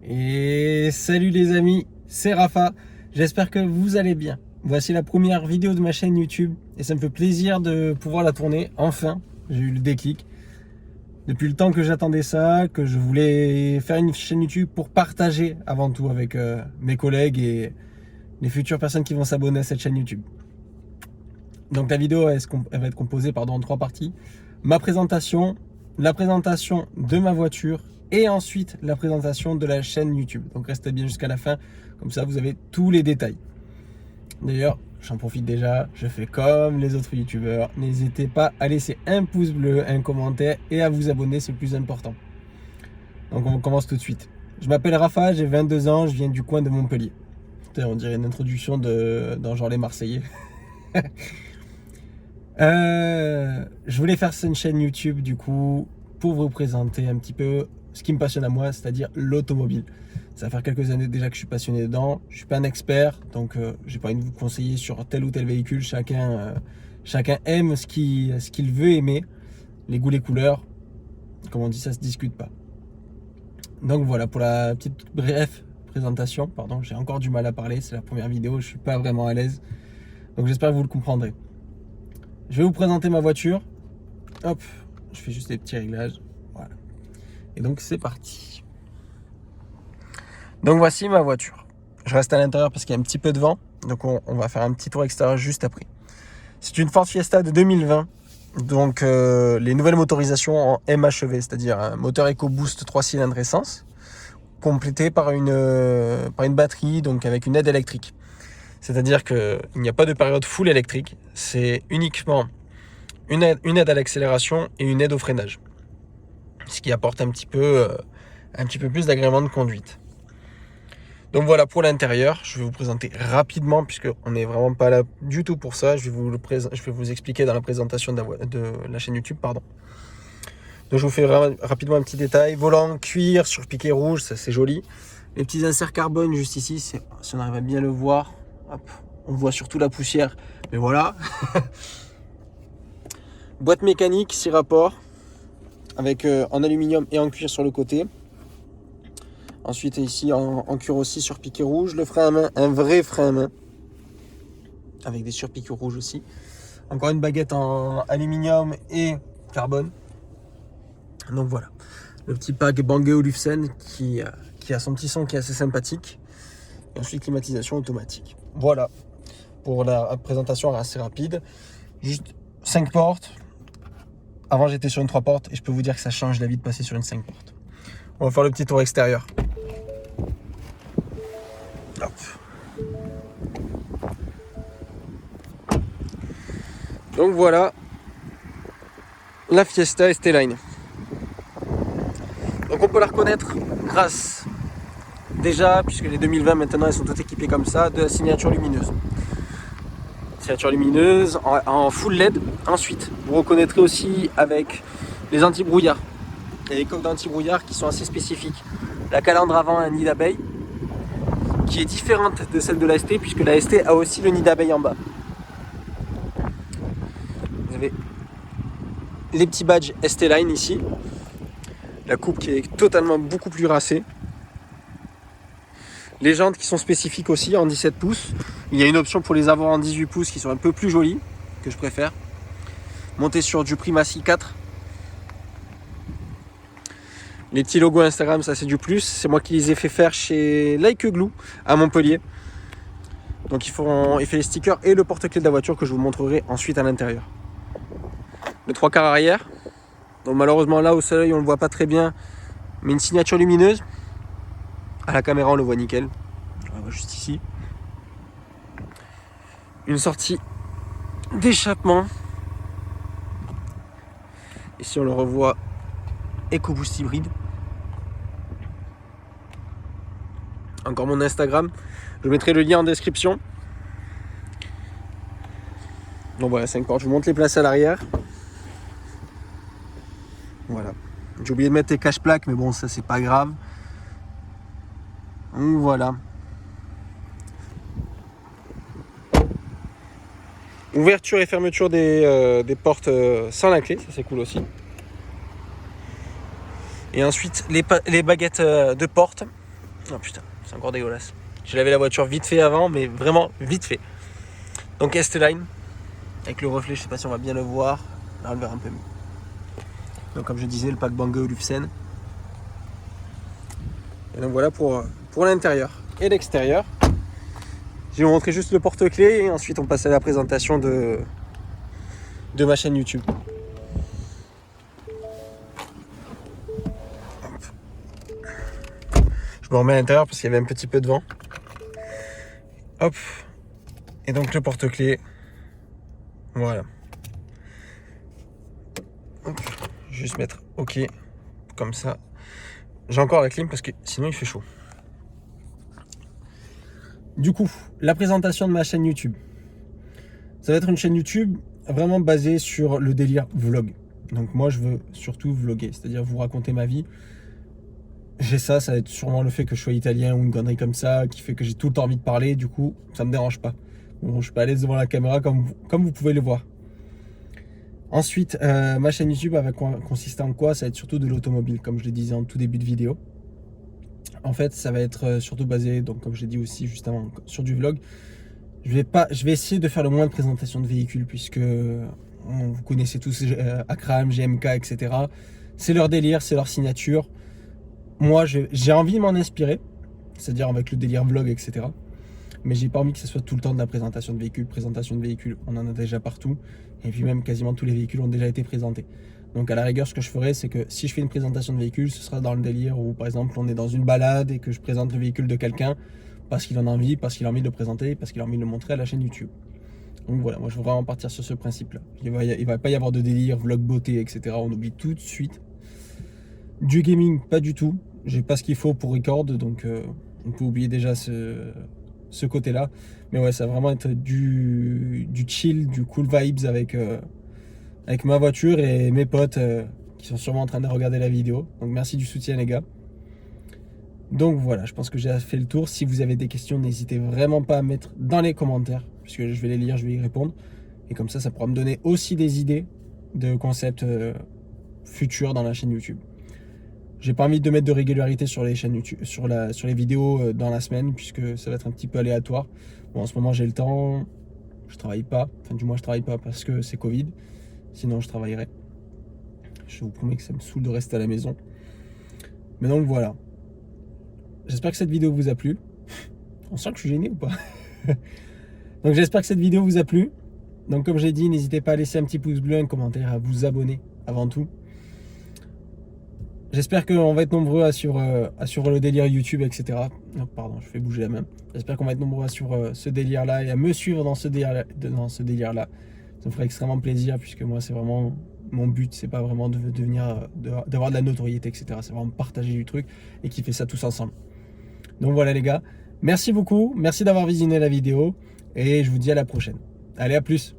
Et salut les amis, c'est Rafa, j'espère que vous allez bien. Voici la première vidéo de ma chaîne YouTube et ça me fait plaisir de pouvoir la tourner, enfin, j'ai eu le déclic. Depuis le temps que j'attendais ça, que je voulais faire une chaîne YouTube pour partager avant tout avec mes collègues et les futures personnes qui vont s'abonner à cette chaîne YouTube. Donc la vidéo elle va être composée en 3 parties. Ma présentation, la présentation de ma voiture et ensuite la présentation de la chaîne YouTube. Donc restez bien jusqu'à la fin, comme ça vous avez tous les détails. D'ailleurs, j'en profite déjà, je fais comme les autres youtubeurs. N'hésitez pas à laisser un pouce bleu, un commentaire et à vous abonner, c'est le plus important. Donc on commence tout de suite. Je m'appelle Rafa, j'ai 22 ans, je viens du coin de Montpellier. On dirait une introduction dans genre les Marseillais. Je voulais faire une chaîne YouTube du coup pour vous présenter un petit peu ce qui me passionne à moi, c'est-à-dire l'automobile. Ça va faire quelques années déjà que je suis passionné dedans. Je suis pas un expert, donc j'ai pas envie de vous conseiller sur tel ou tel véhicule. Chacun aime ce qu'il veut aimer. Les goûts, les couleurs, comme on dit, ça se discute pas. Donc voilà pour la petite brève présentation. Pardon, j'ai encore du mal à parler, c'est la première vidéo, je suis pas vraiment à l'aise. Donc j'espère que vous le comprendrez. Je vais vous présenter ma voiture. Hop, je fais juste des petits réglages. Voilà. Et donc c'est parti. Donc voici ma voiture. Je reste à l'intérieur parce qu'il y a un petit peu de vent. Donc on va faire un petit tour extérieur juste après. C'est une Ford Fiesta de 2020. Donc les nouvelles motorisations en MHEV, c'est-à-dire un moteur EcoBoost 3 cylindres essence, complété par une batterie, donc avec une aide électrique. C'est-à-dire qu'il n'y a pas de période full électrique, c'est uniquement une aide à l'accélération et une aide au freinage. Ce qui apporte un petit peu plus d'agrément de conduite. Donc voilà pour l'intérieur, je vais vous présenter rapidement puisqu'on n'est vraiment pas là du tout pour ça. Je vais vous expliquer dans la présentation de la chaîne YouTube. Donc je vous fais vraiment rapidement un petit détail. Volant cuir sur piqué rouge, ça c'est joli. Les petits inserts carbone juste ici, si on arrive à bien le voir. Hop, on voit surtout la poussière, mais voilà. Boîte mécanique 6 rapports avec en aluminium et en cuir sur le côté. Ensuite ici en cuir aussi sur piqué rouge. Le frein à main, un vrai frein à main avec des surpiqûres rouges aussi. Encore une baguette en aluminium et carbone. Donc voilà, le petit pack Bangé Olufsen qui a son petit son qui est assez sympathique. Et ensuite climatisation automatique. Voilà pour la présentation assez rapide. Juste 5 portes. Avant j'étais sur une 3 portes et je peux vous dire que ça change la vie de passer sur une 5 portes. On va faire le petit tour extérieur. Hop. Donc voilà la Fiesta ST-Line. Donc on peut la reconnaître grâce déjà, puisque les 2020 maintenant elles sont toutes équipées comme ça, de la signature lumineuse. Signature lumineuse en full LED. Ensuite vous reconnaîtrez aussi avec les anti-brouillards. Il y a des coques d'anti-brouillard qui sont assez spécifiques. La calandre avant a un nid d'abeille qui est différente de celle de la ST puisque la ST a aussi le nid d'abeille en bas. Vous avez les petits badges ST-Line ici. La coupe qui est totalement beaucoup plus racée. Les jantes qui sont spécifiques aussi en 17 pouces. Il y a une option pour les avoir en 18 pouces qui sont un peu plus jolies, que je préfère. Montées sur du Primacy 4. Les petits logos Instagram, ça c'est du plus. C'est moi qui les ai fait faire chez Like Glue à Montpellier. Donc il fait les stickers et le porte-clés de la voiture que je vous montrerai ensuite à l'intérieur. Le 3/4 arrière. Donc malheureusement là au soleil on ne le voit pas très bien. Mais une signature lumineuse. À la caméra on le voit nickel. On le voit juste ici. Une sortie d'échappement. Ici on le revoit EcoBoost hybride. Encore mon Instagram, je mettrai le lien en description. Donc voilà, 5 portes, je vous montre les places à l'arrière. Voilà, j'ai oublié de mettre les cache-plaques, mais bon, ça c'est pas grave. Donc voilà. Ouverture et fermeture des portes sans la clé, ça c'est cool aussi. Et ensuite les baguettes de porte Oh putain, c'est encore dégueulasse. J'ai lavé la voiture vite fait avant, mais vraiment vite fait. Donc S-Line, avec le reflet, je sais pas si on va bien le voir. Là, on le verra un peu mieux. Donc comme je disais, le pack Banggood Olufsen. Et donc voilà pour l'intérieur et l'extérieur. Je vais vous montrer juste le porte-clés et ensuite on passe à la présentation de ma chaîne YouTube. Je me remets à l'intérieur parce qu'il y avait un petit peu de vent. Hop. Et donc le porte-clés. Voilà. Hop. Juste mettre OK. Comme ça. J'ai encore la clim parce que sinon il fait chaud. Du coup, la présentation de ma chaîne YouTube. Ça va être une chaîne YouTube vraiment basée sur le délire vlog. Donc moi je veux surtout vlogger, c'est-à-dire vous raconter ma vie. J'ai ça va être sûrement le fait que je sois italien ou une connerie comme ça, qui fait que j'ai tout le temps envie de parler, du coup ça me dérange pas. Bon, je suis pas à l'aise devant la caméra comme vous pouvez le voir. Ensuite, ma chaîne YouTube va consister en quoi? Ça va être surtout de l'automobile, comme je le disais en tout début de vidéo. En fait, ça va être surtout basé, donc comme je l'ai dit aussi juste avant, sur du vlog. Je vais essayer de faire le moins de présentations de véhicules, puisque vous connaissez tous Akram, GMK, etc. C'est leur délire, c'est leur signature. Moi, j'ai envie de m'en inspirer, c'est-à-dire avec le délire vlog, etc. Mais j'ai pas envie que ce soit tout le temps de la présentation de véhicules. Présentation de véhicules, on en a déjà partout. Et puis même quasiment tous les véhicules ont déjà été présentés. Donc à la rigueur, ce que je ferai, c'est que si je fais une présentation de véhicule, ce sera dans le délire où par exemple on est dans une balade et que je présente le véhicule de quelqu'un parce qu'il en a envie, parce qu'il a envie de le présenter, parce qu'il a envie de le montrer à la chaîne YouTube. Donc voilà, moi je veux vraiment partir sur ce principe-là. Il va pas y avoir de délire, vlog beauté, etc. On oublie tout de suite. Du gaming, pas du tout. J'ai pas ce qu'il faut pour record, donc on peut oublier déjà ce côté-là. Mais ouais, ça va vraiment être du chill, du cool vibes avec ma voiture et mes potes qui sont sûrement en train de regarder la vidéo. Donc merci du soutien les gars. Donc voilà, je pense que j'ai fait le tour. Si vous avez des questions, n'hésitez vraiment pas à mettre dans les commentaires, puisque je vais les lire, je vais y répondre. Et comme ça pourra me donner aussi des idées de concepts futurs dans la chaîne YouTube. J'ai pas envie de mettre de régularité sur les chaînes YouTube, sur les vidéos dans la semaine, puisque ça va être un petit peu aléatoire. Bon, en ce moment j'ai le temps, je travaille pas, enfin du moins je travaille pas parce que c'est Covid, sinon je travaillerai. Je vous promets que ça me saoule de rester à la maison. Mais donc voilà. J'espère que cette vidéo vous a plu. On sent que je suis gêné ou pas? Donc j'espère que cette vidéo vous a plu. Donc comme j'ai dit, n'hésitez pas à laisser un petit pouce bleu, un commentaire, à vous abonner avant tout. J'espère qu'on va être nombreux à suivre le délire YouTube, etc. Non, pardon, je fais bouger la main. J'espère qu'on va être nombreux à suivre ce délire-là et à me suivre dans ce délire-là. Ça me ferait extrêmement plaisir, puisque moi, c'est vraiment mon but. C'est pas vraiment d'avoir de la notoriété, etc. C'est vraiment partager du truc et kiffer ça tous ensemble. Donc voilà les gars. Merci beaucoup. Merci d'avoir visionné la vidéo. Et je vous dis à la prochaine. Allez, à plus.